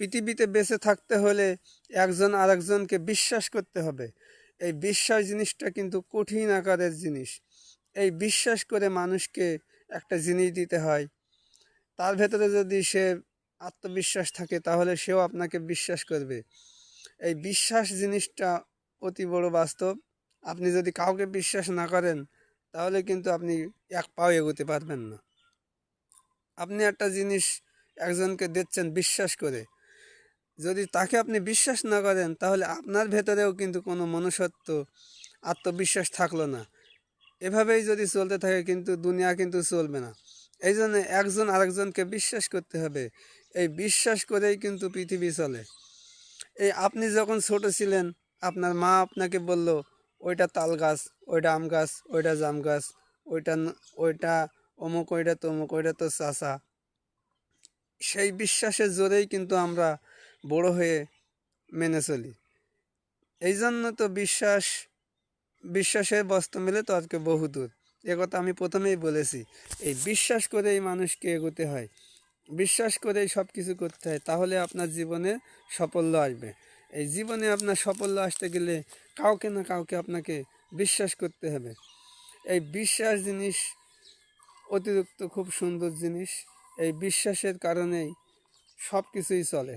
পৃথিবীতে বেঁচে থাকতে হলে একজন আরেকজনকে বিশ্বাস করতে হবে। এই বিশ্বাস জিনিসটা কিন্তু কঠিন আকারের জিনিস। এই বিশ্বাস করে মানুষকে একটা জিনিস দিতে হয়, তার ভেতরে যদি সে আত্মবিশ্বাস থাকে তাহলে সেও আপনাকে বিশ্বাস করবে। এই বিশ্বাস জিনিসটা অতি বড় বাস্তব। আপনি যদি কাউকে বিশ্বাস না করেন তাহলে কিন্তু আপনি এক পাও এগোতে পারবেন না। আপনি একটা জিনিস একজনকে দিচ্ছেন বিশ্বাস করে, যদি তাকে আপনি বিশ্বাস না করেন তাহলে আপনার ভেতরেও কিন্তু কোনো মনুষ্যত্ব, আত্মবিশ্বাস থাকলো না। এভাবেই যদি চলতে থাকে কিন্তু দুনিয়া কিন্তু চলবে না। এই জন্য একজন আরেকজনকে বিশ্বাস করতে হবে। এই বিশ্বাস করেই কিন্তু পৃথিবী চলে। এই আপনি যখন ছোট ছিলেন, আপনার মা আপনাকে বলল ওইটা তাল গাছ, ওইটা আম গাছ, ওইটা জাম গাছ, ওইটা অমুক, ওইটা তমুক, ওইটা তো চাচা। সেই বিশ্বাসের জোরেই কিন্তু আমরা বড় হয়ে মেনে চলি। এই জন্য তো বিশ্বাসের বস্তু মিলে তর্কে বহুদূর, একথা আমি প্রথমেই বলেছি। এই বিশ্বাস করেই মানুষকে এগোতে হয়, বিশ্বাস করেই সব কিছু করতে হয়, তাহলে আপনার জীবনে সাফল্য আসবে। এই জীবনে আপনার সাফল্য আসতে গেলে কাউকে না কাউকে আপনাকে বিশ্বাস করতে হবে। এই বিশ্বাস জিনিস অতিরিক্ত খুব সুন্দর জিনিস। এই বিশ্বাসের কারণেই সব কিছুই চলে।